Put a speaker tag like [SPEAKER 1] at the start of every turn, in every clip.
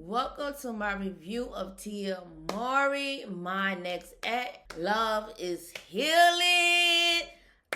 [SPEAKER 1] Welcome to my review of Tia Mowry, my next act. Love is Healing.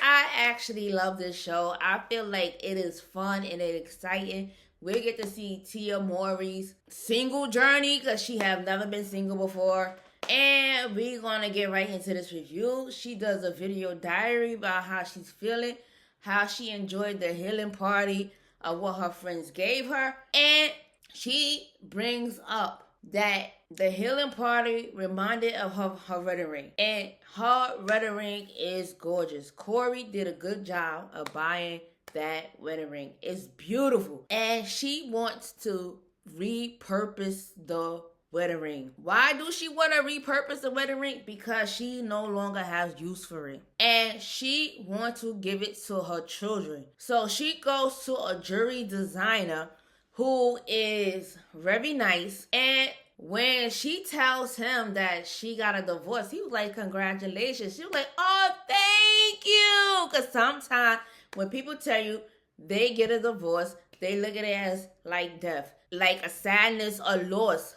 [SPEAKER 1] I actually love this show. I feel like it is fun and it's exciting. We get to see Tia Mowry's single journey because she have never been single before. And we're going to get right into this review. She does a video diary about how she's feeling, how she enjoyed the healing party of what her friends gave her. And she brings up that the healing party reminded of her wedding ring. And her wedding ring is gorgeous. Corey did a good job of buying that wedding ring. It's beautiful. And she wants to repurpose the wedding ring. Why do she want to repurpose the wedding ring? Because she no longer has use for it. And she wants to give it to her children. So she goes to a jewelry designer who is very nice. And when she tells him that she got a divorce, he was like, congratulations. She was like, oh, thank you. Because sometimes when people tell you they get a divorce, they look at it as like death, like a sadness or loss.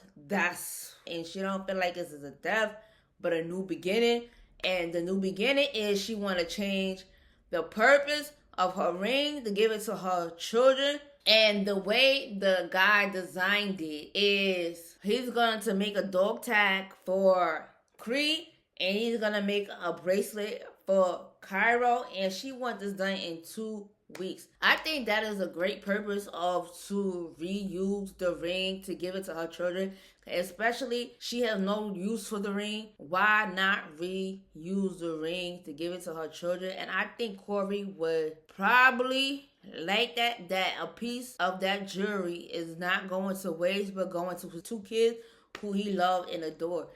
[SPEAKER 1] And she don't feel like this is a death, but a new beginning. And the new beginning is she want to change the purpose of her ring to give it to her children. And the way the guy designed it is he's going to make a dog tag for Cree, and he's going to make a bracelet for Cairo, and she wants this done in 2 weeks. I think that is a great purpose to reuse the ring to give it to her children, especially she has no use for the ring. Why not reuse the ring to give it to her children? And I think Corey would probably like that a piece of that jewelry is not going to waste, but going to his 2 kids who he loved and adored.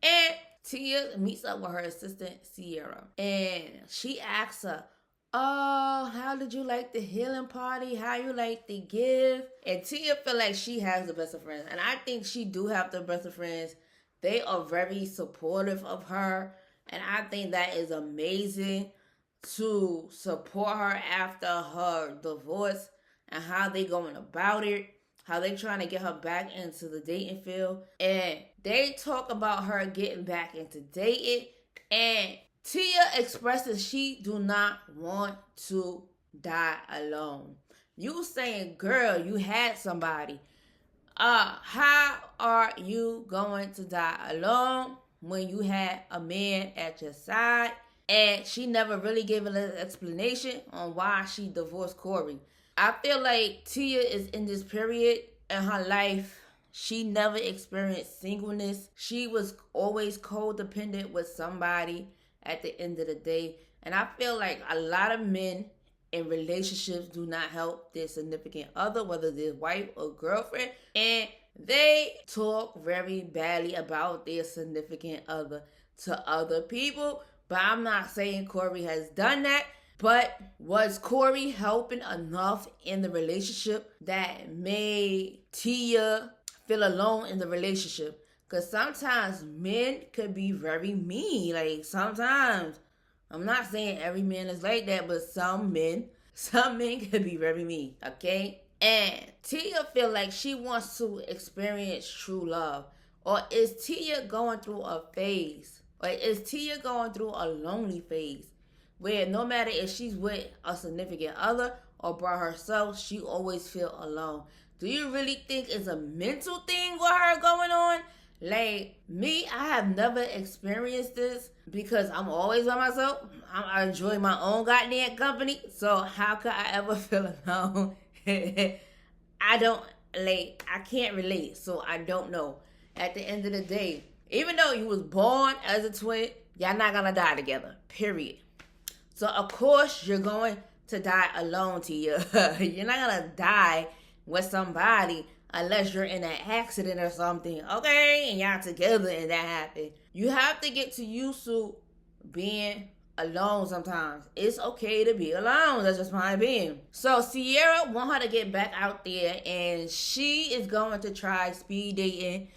[SPEAKER 1] And Tia meets up with her assistant Ciara, and she asks her, oh, how did you like the healing party? How you like the gift? And Tia feel like she has the best of friends. And I think she do have the best of friends. They are very supportive of her. And I think that is amazing to support her after her divorce and how they going about it. How they trying to get her back into the dating field. And they talk about her getting back into dating. And Tia expresses she do not want to die alone. You saying, girl, you had somebody. How are you going to die alone when you had a man at your side? And she never really gave an explanation on why she divorced Corey. I feel like Tia is in this period in her life. She never experienced singleness. She was always codependent with somebody at the end of the day. And I feel like a lot of men in relationships do not help their significant other, whether they're wife or girlfriend, and they talk very badly about their significant other to other people. But I'm not saying Corey has done that. But was Corey helping enough in the relationship that made Tia feel alone in the relationship? Because sometimes men could be very mean. Like sometimes, I'm not saying every man is like that, but some men could be very mean, okay? And Tia feel like she wants to experience true love. Or is Tia going through a phase? Or is Tia going through a lonely phase? Where no matter if she's with a significant other or by herself, she always feel alone. Do you really think it's a mental thing with her going on? Like me, I have never experienced this because I'm always by myself. I enjoy my own goddamn company. So how could I ever feel alone? I can't relate. So I don't know. At the end of the day, even though you was born as a twin, y'all not gonna die together. Period. So, of course, you're going to die alone, Tia. You're not going to die with somebody unless you're in an accident or something, okay? And y'all together and that happened. You have to get used to being alone sometimes. It's okay to be alone. That's just my opinion. So, Ciara want her to get back out there, and she is going to try speed dating.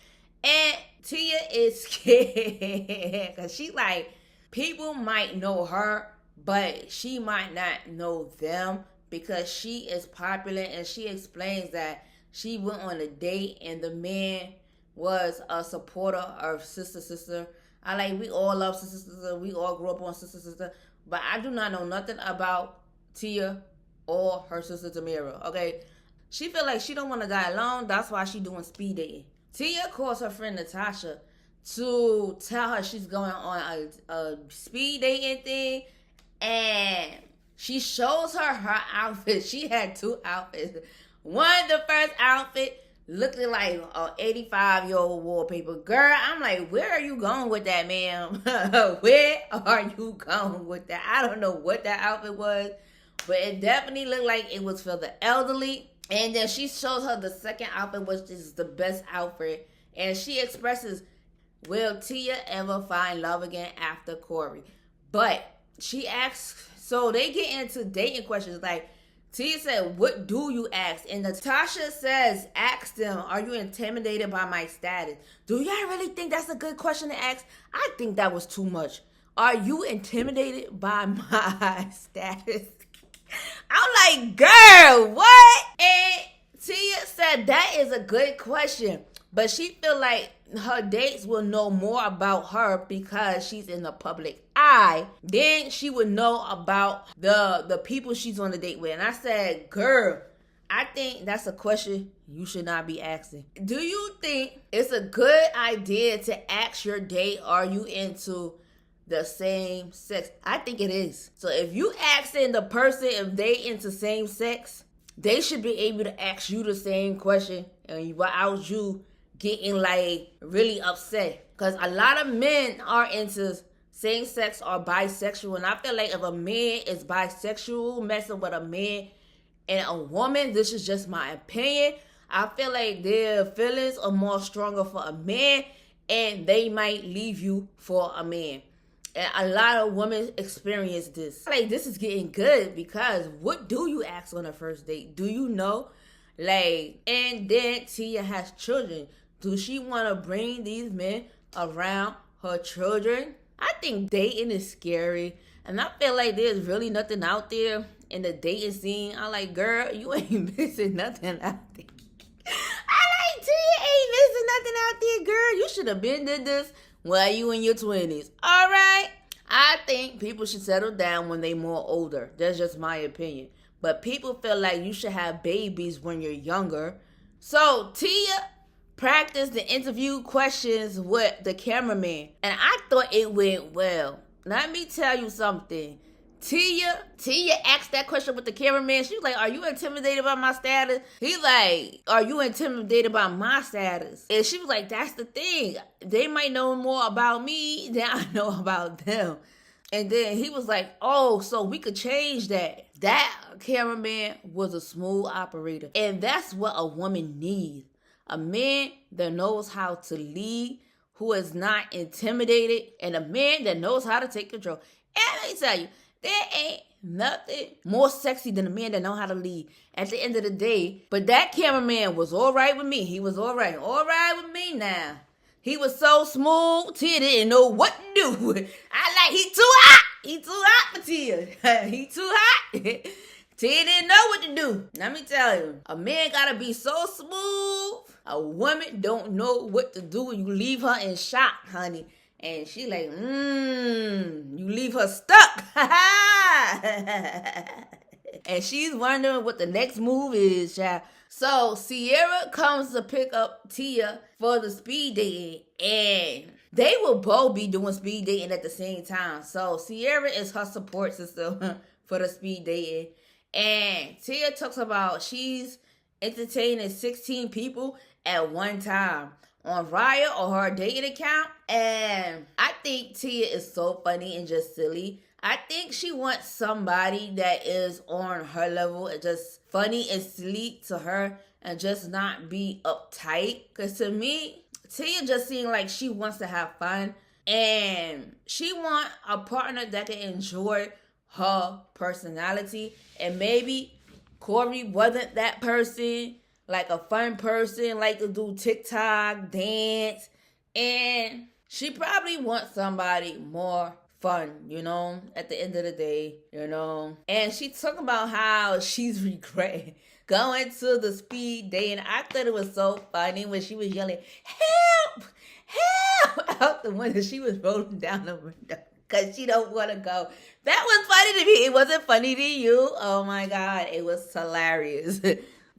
[SPEAKER 1] And Tia is scared because she like, people might know her, but she might not know them because she is popular, and she explains that she went on a date and the man was a supporter of sister. We all love sister. We all grew up on sister. But I do not know nothing about Tia or her sister Tamira. Okay, she feel like she don't want a guy alone. That's why she doing speed dating. Tia calls her friend Natasha to tell her she's going on a speed dating thing, and she shows her outfit. She had 2 outfits. One, the first outfit, looking like an 85-year-old wallpaper. Girl, I'm like, where are you going with that, ma'am? Where are you going with that? I don't know what that outfit was, but it definitely looked like it was for the elderly. And then she shows her the second outfit, which is the best outfit. And she expresses, will Tia ever find love again after Corey? But she asks, so they get into dating questions like, Tia said, what do you ask? And Natasha says, ask them, are you intimidated by my status? Do y'all really think that's a good question to ask? I think that was too much. Are you intimidated by my status? I'm like, girl, what? And Tia said that is a good question. But she feel like her dates will know more about her because she's in the public eye. Then she would know about the people she's on a date with. And I said, girl, I think that's a question you should not be asking. Do you think it's a good idea to ask your date, are you into the same sex? I think it is. So if you asking the person if they into same sex, they should be able to ask you the same question and without you getting like really upset. Because a lot of men are into same sex or bisexual, and I feel like if a man is bisexual messing with a man and a woman, this is just my opinion, I feel like their feelings are more stronger for a man and they might leave you for a man. And a lot of women experience this. Like, this is getting good because what do you ask on a first date? Do you know? Like, and then Tia has children. Do she want to bring these men around her children? I think dating is scary. And I feel like there's really nothing out there in the dating scene. I'm like, girl, you ain't missing nothing out there. I like Tia ain't missing nothing out there, girl. You should have been did this while you in your 20s. All right? I think people should settle down when they more older. That's just my opinion. But people feel like you should have babies when you're younger. So Tia practiced the interview questions with the cameraman. And I thought it went well. Let me tell you something. Tia asked that question with the cameraman. She was like, are you intimidated by my status? He like, are you intimidated by my status? And she was like, that's the thing. They might know more about me than I know about them. And then he was like, oh, so we could change that. That cameraman was a smooth operator. And that's what a woman needs. A man that knows how to lead, who is not intimidated, and a man that knows how to take control. And let me tell you, there ain't nothing more sexy than a man that know how to lead at the end of the day. But that cameraman was all right with me. He was all right with me now. He was so smooth, Tia didn't know what to do. He too hot. He too hot for Tia. He too hot. Tia didn't know what to do. Let me tell you, a man gotta be so smooth. A woman don't know what to do when you leave her in shock, honey. And she like, you leave her stuck. And she's wondering what the next move is, child. So Ciara comes to pick up Tia for the speed dating. And they will both be doing speed dating at the same time. So Ciara is her support system for the speed dating. And Tia talks about she's entertaining 16 people at one time on Raya or her dating account. And I think Tia is so funny and just silly. I think she wants somebody that is on her level and just funny and silly to her and just not be uptight. Because to me, Tia just seems like she wants to have fun and she wants a partner that can enjoy her personality. And maybe Corey wasn't that person, like a fun person, like to do TikTok, dance. And she probably wants somebody more fun, at the end of the day, And she talked about how she's regretting going to the speed dating. I thought it was so funny when she was yelling, "Help! Help!" out the window. She was rolling down the window because she don't want to go. That was funny to me. It wasn't funny to you. Oh my God. It was hilarious.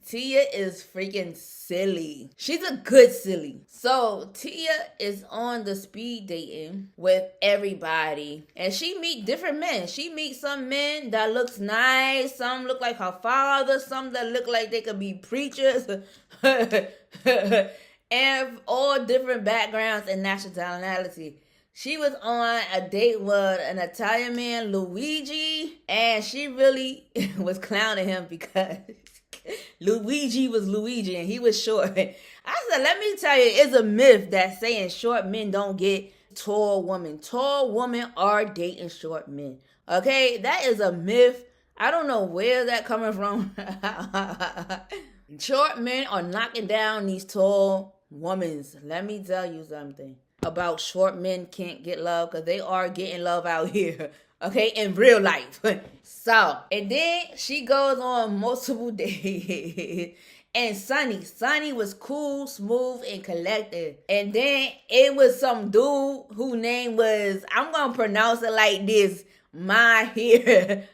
[SPEAKER 1] Tia is freaking silly. She's a good silly. So Tia is on the speed dating with everybody. And she meet different men. She meets some men that looks nice. Some look like her father. Some that look like they could be preachers. And all different backgrounds and nationality. She was on a date with an Italian man, Luigi. And she really was clowning him because Luigi was Luigi and he was short. I said, let me tell you, it's a myth that saying short men don't get tall women. Tall women are dating short men. Okay, that is a myth. I don't know where that coming from. Short men are knocking down these tall women. Let me tell you something about short men can't get love, because they are getting love out here. Okay, in real life. So, and then she goes on multiple dates. And Sonny was cool, smooth, and collected. And then it was some dude whose name was, I'm going to pronounce it like this, my hair.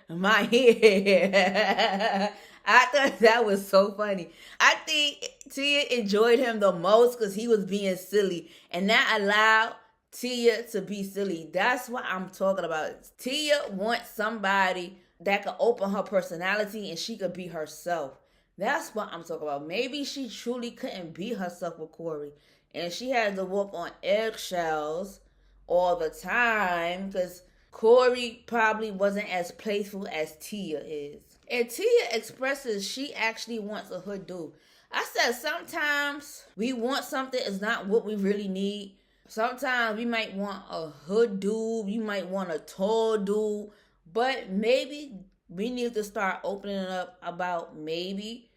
[SPEAKER 1] I thought that was so funny. I think Tia enjoyed him the most because he was being silly. And that allowed Tia to be silly. That's what I'm talking about. Tia wants somebody that could open her personality and she could be herself. That's what I'm talking about. Maybe she truly couldn't be herself with Corey. And she had to walk on eggshells all the time because Corey probably wasn't as playful as Tia is. And Tia expresses she actually wants a hood dude. I said sometimes we want something is not what we really need. Sometimes we might want a hood dude. You might want a tall dude. But maybe we need to start opening up about maybe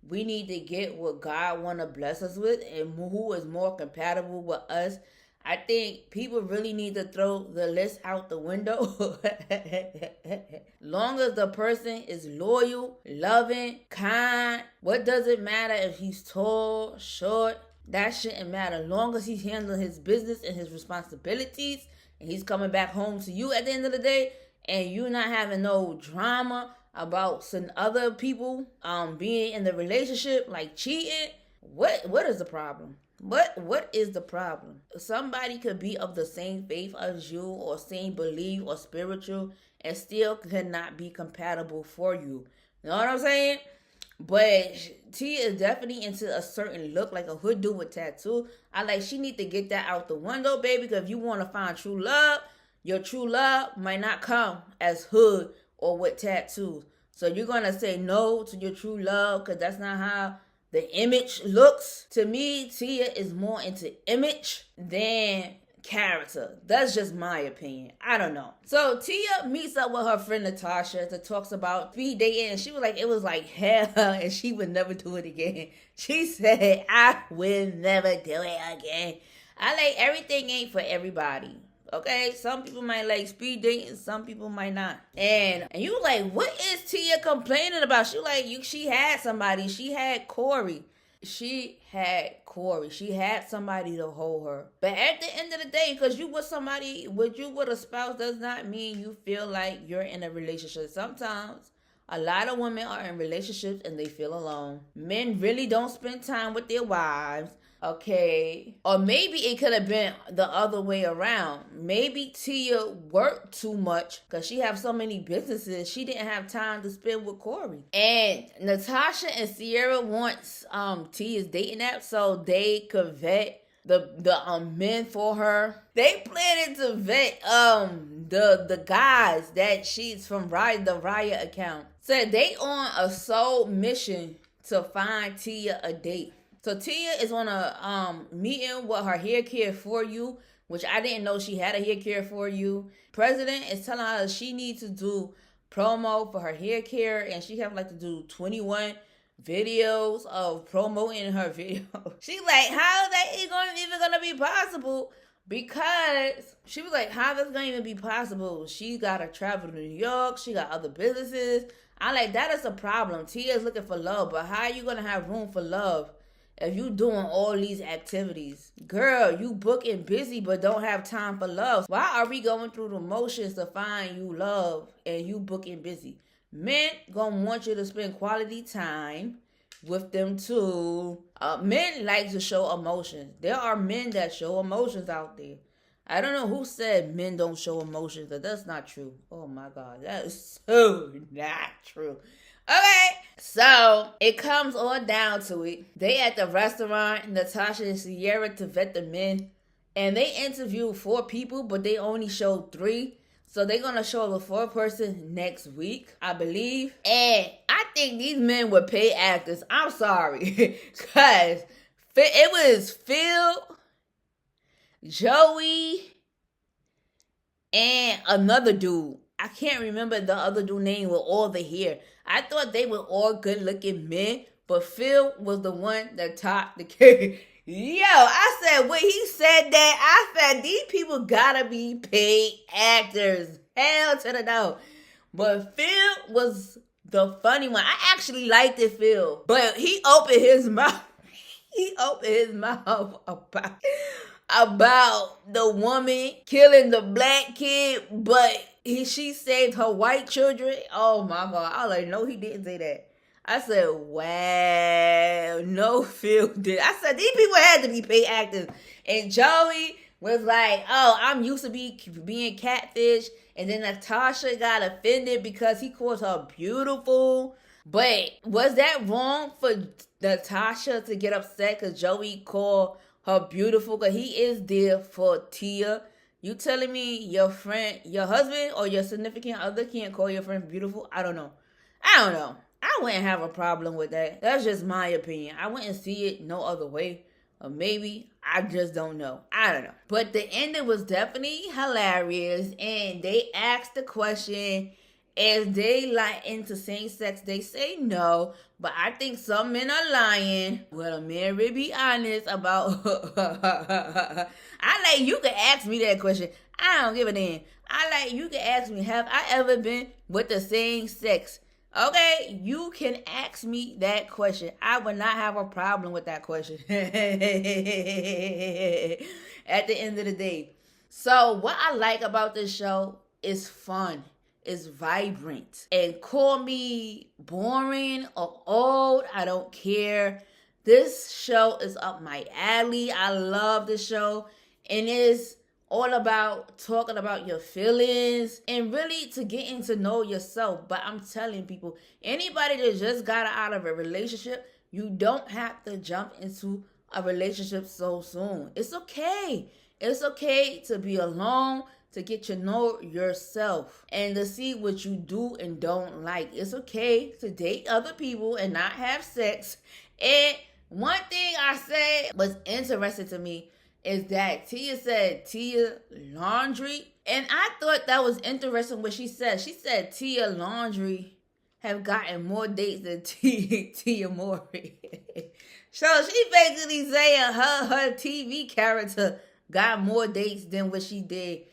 [SPEAKER 1] we need to get what God want to bless us with and who is more compatible with us. I think people really need to throw the list out the window. Long as the person is loyal, loving, kind, what does it matter if he's tall, short? That shouldn't matter. Long as he's handling his business and his responsibilities and he's coming back home to you at the end of the day and you're not having no drama about some other people being in the relationship, like cheating, what is the problem? What is the problem? Somebody could be of the same faith as you or same belief or spiritual and still cannot be compatible for you. You know what I'm saying? But Tia is definitely into a certain look, like a hood dude with tattoo. She need to get that out the window, baby, because if you want to find true love, your true love might not come as hood or with tattoos. So you're going to say no to your true love because that's not how the image looks. To me, Tia is more into image than character. That's just my opinion. I don't know. So Tia meets up with her friend Natasha that talks about speed dating, and she was like, it was like hell, and she would never do it again. She said, I will never do it again. Everything ain't for everybody. Okay, some people might like speed dating, some people might not. And you like, what is Tia complaining about? She had somebody. She had Corey. She had somebody to hold her. But at the end of the day, because you with somebody, you with a spouse does not mean you feel like you're in a relationship. Sometimes a lot of women are in relationships and they feel alone. Men really don't spend time with their wives. Okay, or maybe it could have been the other way around. Maybe Tia worked too much because she have so many businesses. She didn't have time to spend with Corey. And Natasha and Ciara wants Tia's dating app so they could vet the men for her. They planning to vet the guys that she's from the Riot account. So they on a sole mission to find Tia a date. So Tia is on a meeting with her hair care for you, which I didn't know she had a hair care for you. President is telling her she needs to do promo for her hair care, and she have to do 21 videos of promoting her video. She's like, how is that even gonna be possible? Because she was like, how is that gonna even be possible? She gotta travel to New York. She got other businesses. I like, that is a problem. Tia is looking for love, but how are you gonna have room for love if you doing all these activities? Girl, you booking busy but don't have time for love. Why are we going through the motions to find you love and you booking busy? Men gonna want you to spend quality time with them too. Men like to show emotions. There are men that show emotions out there. I don't know who said men don't show emotions, but that's not true. Oh my God, that is so not true. Okay, so it comes all down to it. They at the restaurant, Natasha and Ciara to vet the men, and they interviewed 4 people, but they only showed 3. So they're gonna show the 4th person next week, I believe. And I think these men were paid actors. I'm sorry, cause it was Phil, Joey, and another dude. I can't remember the other dude's name with all the hair. I thought they were all good looking men, but Phil was the one that topped the cake. Yo, I said, when he said that, I said, these people gotta be paid actors. Hell to the no. But Phil was the funny one. I actually liked it, Phil. But he opened his mouth. He opened his mouth about the woman killing the black kid, but she saved her white children. Oh my God. I was like, no, he didn't say that. I said, wow, no, Phil did. I said, these people had to be paid actors. And Joey was like, oh, I'm used to being catfish. And then Natasha got offended because he called her beautiful. But was that wrong for Natasha to get upset because Joey called her beautiful? Because he is there for Tia. You telling me your friend, your husband or your significant other can't call your friend beautiful? I don't know. I wouldn't have a problem with that. That's just my opinion. I wouldn't see it no other way. Or maybe I just don't know. I don't know. But the ending was definitely hilarious. And they asked the question, is they like into same sex? They say no. But I think some men are lying. Well, Mary, be honest about I like, you can ask me that question. I don't give a damn. You can ask me, have I ever been with the same sex? Okay, you can ask me that question. I would not have a problem with that question at the end of the day. So what I like about this show is fun. It's vibrant. And call me boring or old, I don't care. This show is up my alley. I love this show. And it's all about talking about your feelings and really to getting to know yourself. But I'm telling people, anybody that just got out of a relationship, you don't have to jump into a relationship so soon. It's okay. It's okay to be alone, to get to know yourself and to see what you do and don't like. It's okay to date other people and not have sex. And one thing I said was interesting to me is that Tia said Tia Laundry. And I thought that was interesting what she said. She said Tia Laundry have gotten more dates than Tia Mowry. So she basically saying her TV character got more dates than what she did.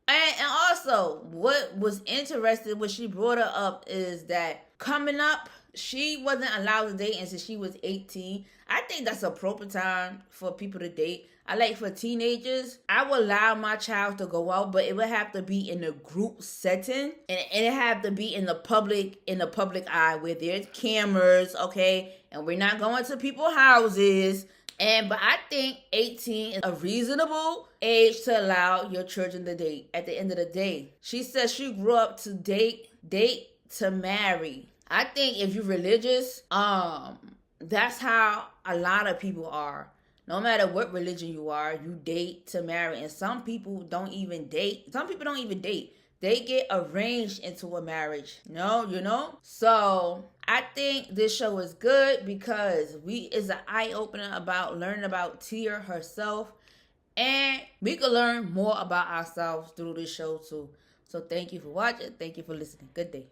[SPEAKER 1] And also, what was interesting, what she brought her up is that coming up, she wasn't allowed to date until she was 18. I think that's a proper time for people to date. I like for teenagers, I would allow my child to go out, but it would have to be in a group setting. And it have to be in the public eye where there's cameras, okay? And we're not going to people's houses. But I think 18 is a reasonable age to allow your children to date at the end of the day. She says she grew up to date to marry. I think if you're religious, that's how a lot of people are. No matter what religion you are, you date to marry. And some people don't even date. Some people don't even date. They get arranged into a marriage. No, you know? So I think this show is good because it's an eye-opener about learning about Tia herself. And we can learn more about ourselves through this show too. So thank you for watching. Thank you for listening. Good day.